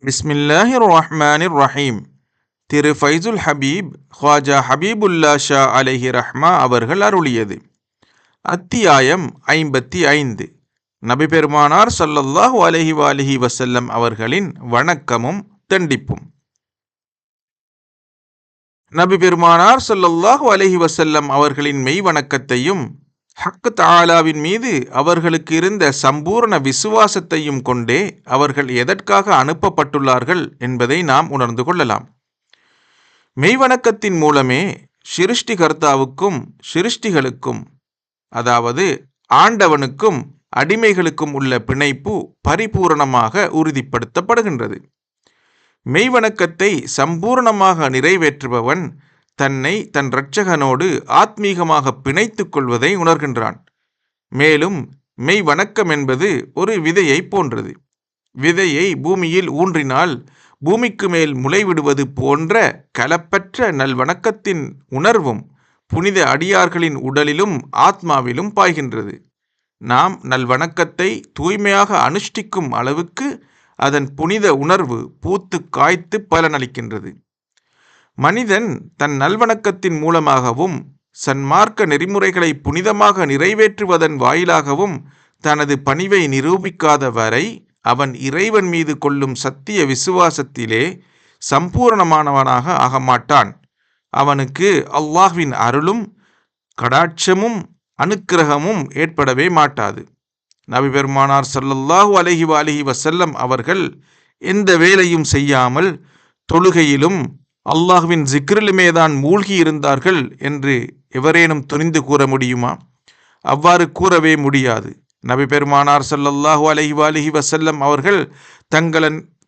பிஸ்மில்லாஹிர் ரஹ்மானிர் ரஹீம். திரு ஃபைசுல் ஹபீப் ஹ்வாஜா ஹபீபுல்லா ஷா அலைஹி ரஹ்மா அவர்கள் அருளியது. அத்தியாயம் 55. நபி பெருமானார் ஸல்லல்லாஹு அலைஹி வஆலிஹி வஸல்லம் அவர்களின் வணக்கமும் தண்டிப்பும். நபி பெருமானார் ஸல்லல்லாஹு அலைஹி வஸல்லம் அவர்களின் மெய் வணக்கத்தையும் ஹக் தஆலாவின் மீது அவர்களுக்கு இருந்த சம்பூர்ண விசுவாசத்தையும் கொண்டே அவர்கள் எதற்காக அனுப்பப்பட்டுள்ளார்கள் என்பதை நாம் உணர்ந்து கொள்ளலாம். மெய்வணக்கத்தின் மூலமே சிருஷ்டிகர்த்தாவுக்கும் சிருஷ்டிகளுக்கும், அதாவது ஆண்டவனுக்கும் அடிமைகளுக்கும் உள்ள பிணைப்பு பரிபூரணமாக உறுதிப்படுத்தப்படுகின்றது. மெய்வணக்கத்தை சம்பூர்ணமாக நிறைவேற்றுபவன் தன்னை தன் இரட்சகனோடு ஆத்மீகமாக பிணைத்து கொள்வதை உணர்கின்றான். மேலும் மெய் வணக்கம் என்பது ஒரு விதையை போன்றது. விதையை பூமியில் ஊன்றினால் பூமிக்கு மேல் முளைவிடுவது போன்ற கலப்பற்ற நல்வணக்கத்தின் உணர்வும் புனித அடியார்களின் உடலிலும் ஆத்மாவிலும் பாய்கின்றது. நாம் நல்வணக்கத்தை தூய்மையாக அனுஷ்டிக்கும் அளவுக்கு அதன் புனித உணர்வு பூத்து காய்த்து பலனளிக்கின்றது. மனிதன் தன் நல்வணக்கத்தின் மூலமாகவும் சன்மார்க்க நெறிமுறைகளை புனிதமாக நிறைவேற்றுவதன் வாயிலாகவும் தனது பணிவை நிரூபிக்காத வரை அவன் இறைவன் மீது கொள்ளும் சத்திய விசுவாசத்திலே சம்பூர்ணமானவனாக ஆகமாட்டான். அவனுக்கு அல்லாஹ்வின் அருளும் கடாட்சமும் அனுக்கிரகமும் ஏற்படவே மாட்டாது. நபி பெருமானார் ஸல்லல்லாஹு அலைஹி வஆலிஹி வஸல்லம் அவர்கள் எந்த வேலையும் செய்யாமல் தொழுகையிலும் அல்லாஹ்வின் ஜிக்ரிலுமேதான் மூழ்கி இருந்தார்கள் என்று எவரேனும் துணிந்து கூற முடியுமா? அவ்வாறு கூறவே முடியாது. நபி பெருமானார் ஸல்லல்லாஹு அலைஹி வஆலிஹி வஸல்லம் அவர்கள்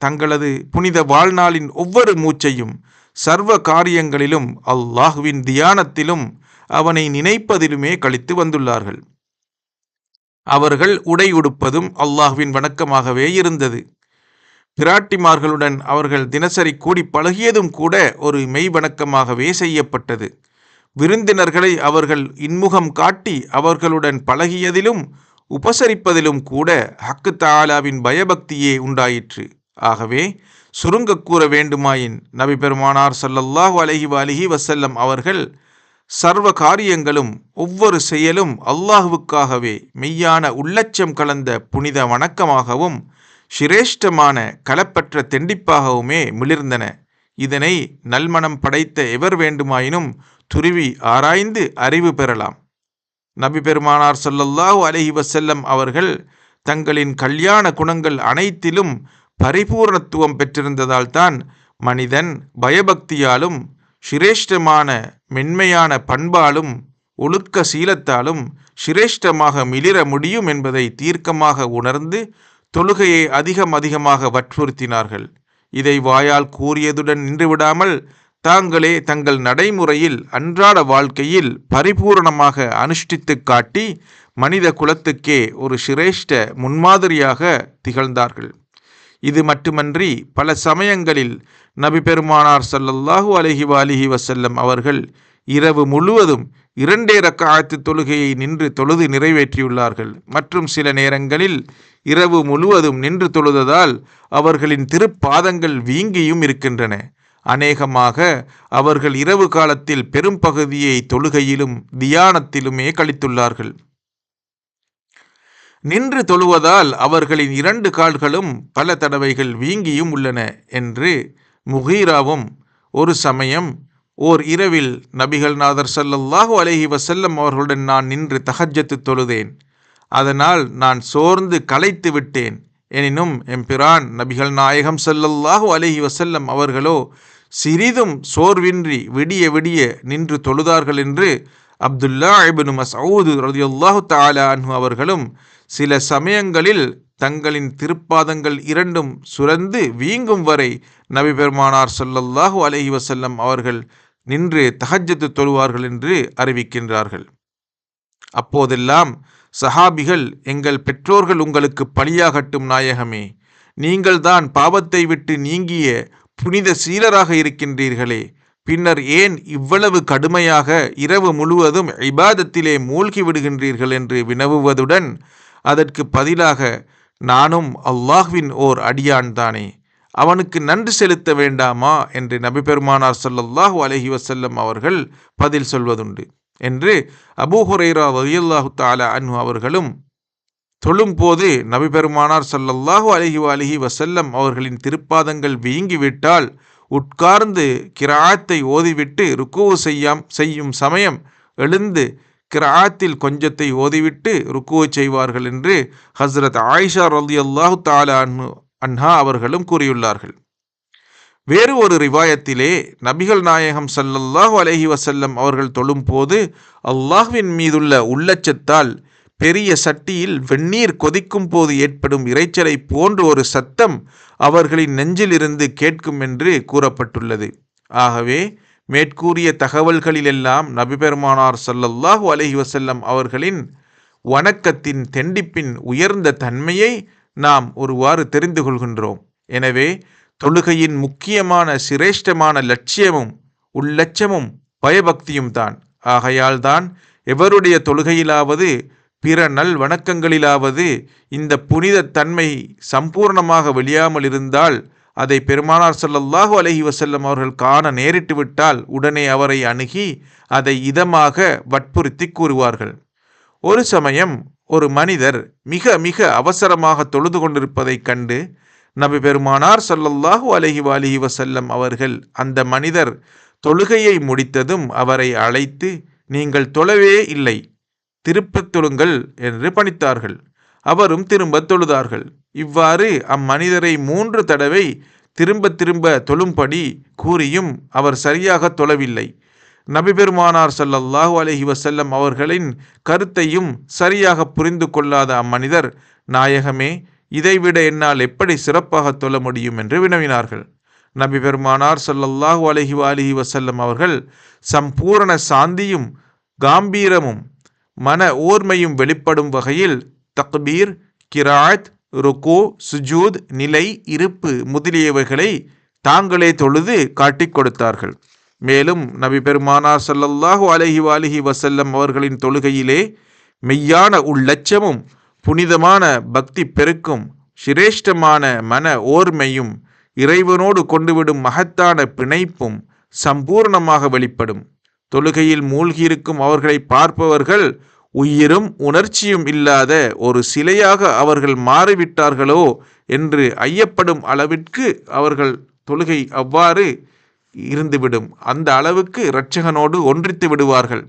தங்களது புனித வாழ்நாளின் ஒவ்வொரு மூச்சையும் சர்வ காரியங்களிலும் அல்லாஹ்வின் தியானத்திலும் அவனை நினைப்பதிலுமே கழித்து வந்துள்ளார்கள். அவர்கள் உடை உடுப்பதும் அல்லாஹ்வின் வணக்கமாகவே இருந்தது. பிராட்டிமார்களுடன் அவர்கள் தினசரி கூடி பழகியதும் கூட ஒரு மெய் வணக்கமாகவே செய்யப்பட்டது. விருந்தினர்களை அவர்கள் இன்முகம் காட்டி அவர்களுடன் பழகியதிலும் உபசரிப்பதிலும் கூட ஹக் தஆலாவின் பயபக்தியே உண்டாயிற்று. ஆகவே சுருங்க கூற வேண்டுமாயின் நபி பெருமானார் ஸல்லல்லாஹு அலைஹி வஆலிஹி வஸல்லம் அவர்கள் சர்வ காரியங்களும் ஒவ்வொரு செயலும் அல்லாஹுவுக்காகவே மெய்யான உள்ளச்சம் கலந்த புனித வணக்கமாகவும் சிரேஷ்டமான கலப்பற்ற தெண்டிப்பாகவுமே மிளிர்ந்தன. இதனை நல்மனம் படைத்த எவர் வேண்டுமாயினும் துருவி ஆராய்ந்து அறிவு பெறலாம். நபி பெருமானார் ஸல்லல்லாஹு அலைஹி வஸல்லம் அவர்கள் தங்களின் கல்யாண குணங்கள் அனைத்திலும் பரிபூர்ணத்துவம் பெற்றிருந்ததால் தான் மனிதன் பயபக்தியாலும் சிரேஷ்டமான மென்மையான பண்பாலும் ஒழுக்க சீலத்தாலும் சிரேஷ்டமாக மிளிர முடியும் என்பதை தீர்க்கமாக உணர்ந்து தொழுகையை அதிகமாக வற்புறுத்தினார்கள். இதை வாயால் கூறியதுடன் நின்றுவிடாமல் தாங்களே தங்கள் நடைமுறையில் அன்றாட வாழ்க்கையில் பரிபூரணமாக அனுஷ்டித்து காட்டி மனித குலத்துக்கே ஒரு சிரேஷ்ட முன்மாதிரியாக திகழ்ந்தார்கள். இது மட்டுமன்றி பல சமயங்களில் நபி பெருமானார் ஸல்லல்லாஹு அலைஹி வஆலிஹி வஸல்லம் அவர்கள் இரவு முழுவதும் 2 ரக்அத் தொழுகையை நின்று தொழுது நிறைவேற்றியுள்ளார்கள். மற்றும் சில நேரங்களில் இரவு முழுவதும் நின்று தொழுததால் அவர்களின் திருப்பாதங்கள் வீங்கியும் இருக்கின்றன. அநேகமாக அவர்கள் இரவு காலத்தில் பெரும் பகுதியை தொழுகையிலும் தியானத்திலுமே கழித்துள்ளார்கள். நின்று தொழுவதால் அவர்களின் 2 கால்களும் பல தடவைகள் வீங்கியும் உள்ளன என்று முகீராவும் ஒரு சமயம் ஓர் இரவில் நபிகள் நாதர் ஸல்லல்லாஹு அலைஹி வஸல்லம் அவர்களுடன் நான் நின்று தஹஜ்ஜத் தொழுதேன். அதனால் நான் சோர்ந்து களைத்து விட்டேன். எனினும் எம்பிரான் நபிகள் நாயகம் ஸல்லல்லாஹு அலைஹி வஸல்லம் அவர்களோ சிறிதும் சோர்வின்றி விடிய விடிய நின்று தொழுதார்கள் என்று அப்துல்லா இப்னு மஸ்ஊத் ரலியல்லாஹு தஆலா அன்ஹு அவர்களும் சில சமயங்களில் தங்களின் திருப்பாதங்கள் 2ம் சுரந்து வீங்கும் வரை நபி பெருமானார் ஸல்லல்லாஹு அலைஹி வஸல்லம் அவர்கள் நின்று தஹஜ்ஜத் தொழுவார்கள் என்று அறிவிக்கின்றார்கள். அப்போதெல்லாம் சஹாபிகள், எங்கள் பெற்றோர்கள் உங்களுக்கு பலியாகட்டும் நாயகமே, நீங்கள்தான் பாவத்தை விட்டு நீங்கிய புனித சீலராக இருக்கின்றீர்களே, பின்னர் ஏன் இவ்வளவு கடுமையாக இரவு முழுவதும் இபாதத்திலே மூழ்கி விடுகின்றீர்கள் என்று வினவுவதுடன் அதற்கு பதிலாக நானும் அல்லாஹ்வின் ஓர் அடியான் தானே, அவனுக்கு நன்றி செலுத்த வேண்டாமா என்று நபி பெருமானார் ஸல்லல்லாஹு அலைஹி வஸல்லம் அவர்கள் பதில் சொல்வதுண்டு என்று அபூ ஹுரைரா ரலியல்லாஹு தஆலா அன்ஹு அவர்களும் தொழும்போது நபி பெருமானார் ஸல்லல்லாஹு அலைஹி வஸல்லம் அவர்களின் திருப்பாதங்கள் வீங்கிவிட்டால் உட்கார்ந்து கிராத்தை ஓதிவிட்டு ருக்கூ செய்யும் சமயம் எழுந்து கிராத்தில் கொஞ்சத்தை ஓதிவிட்டு ருக்கூ செய்வார்கள் என்று ஹஸ்ரத் ஆயிஷா ரலியல்லாஹு தஆலா அன்ஹா அவர்களும் கூறியுள்ளார்கள். வேறு ஒரு ரிவாயத்திலே நபிகள் நாயகம் ஸல்லல்லாஹு அலைஹி வஸல்லம் அவர்கள் தொழும்போது அல்லாஹ்வின் மீதுள்ள உள்ளச்சத்தால் பெரிய சட்டியில் வெந்நீர் கொதிக்கும் போது ஏற்படும் இரைச்சலை போன்ற ஒரு சத்தம் அவர்களின் நெஞ்சிலிருந்து கேட்கும் என்று கூறப்பட்டுள்ளது. ஆகவே மேற்கூறிய தகவல்களிலெல்லாம் நபி பெருமானார் ஸல்லல்லாஹு அலைஹி வஸல்லம் அவர்களின் வணக்கத்தின் தெண்டிப்பின் உயர்ந்த தன்மையை நாம் ஒருவாறு தெரிந்து கொள்கின்றோம். எனவே தொழுகையின் முக்கியமான சிரேஷ்டமான லட்சியமும் உள்ளச்சமும் பயபக்தியும் தான். ஆகையால் தான் எவருடைய தொழுகையிலாவது பிற நல் வணக்கங்களிலாவது இந்த புனித தன்மை சம்பூர்ணமாக வெளியாமல் இருந்தால் அதை பெருமானார் ஸல்லல்லாஹு அலைஹி வஸல்லம் அவர்கள் காண நேரிட்டு விட்டால் உடனே அவரை அணுகி அதை இதமாக வற்புறுத்தி கூறுவார்கள். ஒரு சமயம் ஒரு மனிதர் மிக மிக அவசரமாக தொழுது கொண்டிருப்பதைக் கண்டு நபி பெருமானார் ஸல்லல்லாஹு அலைஹி வஸல்லம் அவர்கள் அந்த மனிதர் தொழுகையை முடித்ததும் அவரை அழைத்து, நீங்கள் தொழவே இல்லை, திருப்பத் தொழுங்கள் என்று பணித்தார்கள். அவரும் திரும்ப தொழுதார்கள். இவ்வாறு அம்மனிதரை 3 தடவை திரும்ப திரும்ப தொழும்படி கூறியும் அவர் சரியாக தொழவில்லை. நபி பெருமானார் ஸல்லல்லாஹு அலைஹி வஸல்லம் அவர்களின் கருத்தையும் சரியாக புரிந்து கொள்ளாத அம்மனிதர், நாயகமே, இதைவிட என்னால் எப்படி சிறப்பாக தொழ முடியும் என்று வினவினார்கள். நபி பெருமானார் ஸல்லல்லாஹு அலைஹி வஸல்லம் அவர்கள் சம்பூரண சாந்தியும் காம்பீரமும் மன ஓர்மையும் வெளிப்படும் வகையில் தக்பீர், கிராத், ருக்கு, சுஜூத், நிலை, இருப்பு முதலியவைகளை தாங்களே தொழுது காட்டிக் கொடுத்தார்கள். மேலும் நபி பெருமானார் ஸல்லல்லாஹு அலைஹி வஸல்லம் அவர்களின் தொழுகையிலே மெய்யான உள்ளச்சமும் புனிதமான பக்தி பெருக்கும் சிரேஷ்டமான மன ஓர்மையும் இறைவனோடு கொண்டுவிடும் மகத்தான பிணைப்பும் சம்பூர்ணமாக வெளிப்படும். தொழுகையில் மூழ்கியிருக்கும் அவர்களை பார்ப்பவர்கள் உயிரும் உணர்ச்சியும் இல்லாத ஒரு சிலையாக அவர்கள் மாறிவிட்டார்களோ என்று ஐயப்படும் அளவிற்கு அவர்கள் தொழுகை அவ்வாறு இருந்துவிடும். அந்த அளவுக்கு இரட்சகனோடு ஒன்றித்து விடுவார்கள்.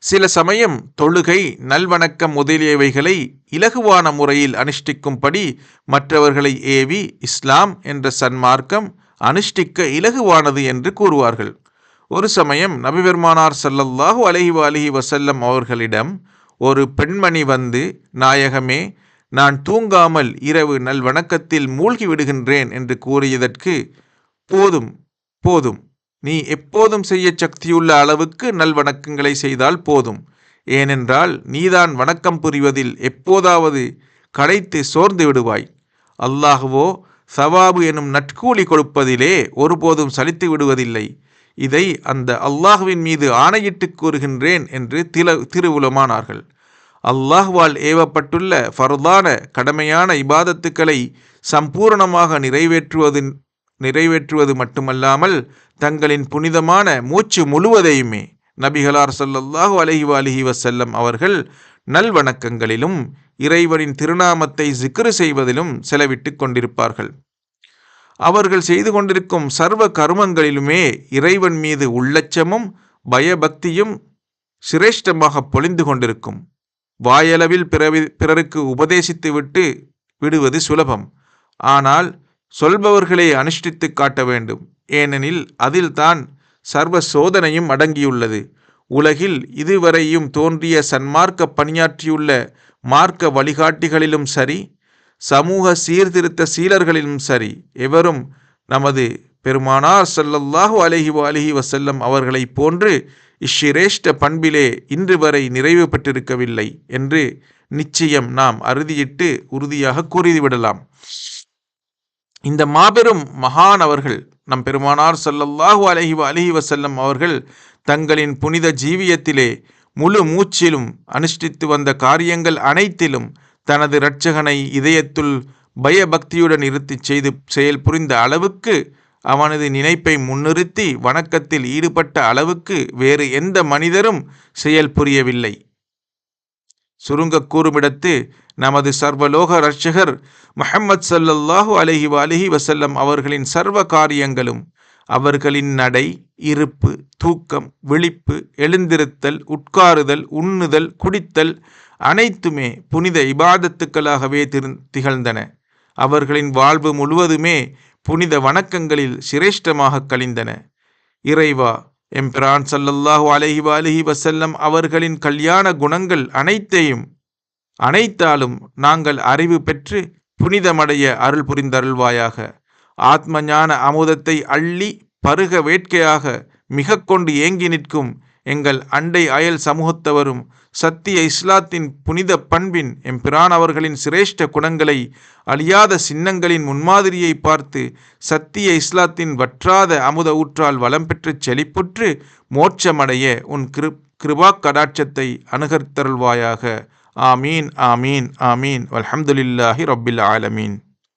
சில சமயம் தொழுகை, நல்வணக்கம் முதலியவைகளை இலகுவான முறையில் அனுஷ்டிக்கும்படி மற்றவர்களை ஏவி இஸ்லாம் என்ற சன்மார்க்கம் அனுஷ்டிக்க இலகுவானது என்று கூறுவார்கள். ஒரு சமயம் நபி பெருமானார் ஸல்லல்லாஹு அலைஹி வஸல்லம் அவர்களிடம் ஒரு பெண்மணி வந்து, நாயகமே, நான் தூங்காமல் இரவு நல்வணக்கத்தில் மூழ்கி விடுகின்றேன் என்று கூறியதற்கு, போதும் போதும், நீ எப்போதும் செய்ய சக்தியுள்ள அளவுக்கு நல்வணக்கங்களை செய்தால் போதும். ஏனென்றால் நீதான் வணக்கம் புரிவதில் எப்போதாவது களைத்து சோர்ந்து விடுவாய். அல்லாஹ்வோ சவாபு எனும் நற்கூலி கொடுப்பதிலே ஒருபோதும் சலித்து விடுவதில்லை. இதை அந்த அல்லாஹ்வின் மீது ஆணையிட்டு கூறுகின்றேன் என்று திருவுலமானார்கள். அல்லாஹ்வால் ஏவப்பட்டுள்ள ஃபர்தான கடமையான இபாதத்துக்களை சம்பூர்ணமாக நிறைவேற்றுவது மட்டுமல்லாமல் தங்களின் புனிதமான மூச்சு முழுவதையுமே நபிகளார் ஸல்லல்லாஹு அலைஹி வஸல்லம் அவர்கள் நல்வணக்கங்களிலும் இறைவனின் திருநாமத்தை ஜிக்ரு செய்வதிலும் செலவிட்டு கொண்டிருப்பார்கள். அவர்கள் செய்து கொண்டிருக்கும் சர்வ கருமங்களிலுமே இறைவன் மீது உள்ளச்சமும் பயபக்தியும் சிரேஷ்டமாக பொழிந்து கொண்டிருக்கும். வாயளவில் பிறருக்கு உபதேசித்து விடுவது சுலபம். ஆனால் சொல்பவர்களை அனுஷ்டித்து காட்ட வேண்டும். ஏனெனில் அதில்தான் சர்வ சோதனையும் அடங்கியுள்ளது. உலகில் இதுவரையும் தோன்றிய சன்மார்க்க பணியாற்றியுள்ள மார்க்க வழிகாட்டிகளிலும் சரி, சமூக சீர்திருத்த சீலர்களிலும் சரி, எவரும் நமது பெருமானார் ஸல்லல்லாஹு அலைஹி வஸல்லம் அவர்களை போன்று இச்சிரேஷ்ட பண்பிலே இன்று வரை நிறைவு பெற்றிருக்கவில்லை என்று நிச்சயம் நாம் அறுதியிட்டு உறுதியாக கூறிவிடலாம். இந்த மாபெரும் மகான் அவர்கள், நம் பெருமானார் ஸல்லல்லாஹு அலைஹி வஸல்லம் அவர்கள் தங்களின் புனித ஜீவியத்திலே முழு மூச்சிலும் அனுஷ்டித்து வந்த காரியங்கள் அனைத்திலும் தனது இரட்சகனை இதயத்துள் பயபக்தியுடன் இருத்தி செய்து செயல் புரிந்த அளவுக்கு, அவனது நினைப்பை முன்னிறுத்தி வணக்கத்தில் ஈடுபட்ட அளவுக்கு வேறு எந்த மனிதரும் செயல் புரியவில்லை. சுருங்க கூறுமிடத்து, நமது சர்வலோக இரட்சகர் முஹம்மது ஸல்லல்லாஹு அலைஹி வஸல்லம் அவர்களின் சர்வ காரியங்களும், அவர்களின் நடை, இருப்பு, தூக்கம், விழிப்பு, எழுந்திருத்தல், உட்காருதல், உண்ணுதல், குடித்தல் அனைத்துமே புனித இபாதத்துக்களாகவே திகழ்ந்தன. அவர்களின் வாழ்வு முழுவதுமே புனித வணக்கங்களில் சிரேஷ்டமாக கழிந்தன. இறைவா, எம்பிரான் ஸல்லல்லாஹு அலைஹி வஸல்லம் அவர்களின் கல்யாண குணங்கள் அனைத்தாலும் நாங்கள் அறிவு பெற்று புனிதமடைய அருள் புரிந்தருள்வாயாக. ஆத்ம ஞான அமுதத்தை அள்ளி பருக வேட்கையாக மிக கொண்டு ஏங்கி நிற்கும் எங்கள் அண்டை அயல் சமூகத்தவரும் சத்திய இஸ்லாத்தின் புனித பண்பின் எம்பிரான் அவர்களின் சிரேஷ்ட குணங்களை அழியாத சின்னங்களின் முன்மாதிரியை பார்த்து சத்திய இஸ்லாத்தின் வற்றாத அமுத ஊற்றால் வளம் பெற்று செழிப்புற்று மோட்சமடைய உன் கிருபா கடாட்சத்தை அனுகர்த்தருள்வாயாக. ஆமீன் ஆமீன் ஆமீன். வல்ஹம்துலில்லாஹி ரப்பில் ஆலமீன்.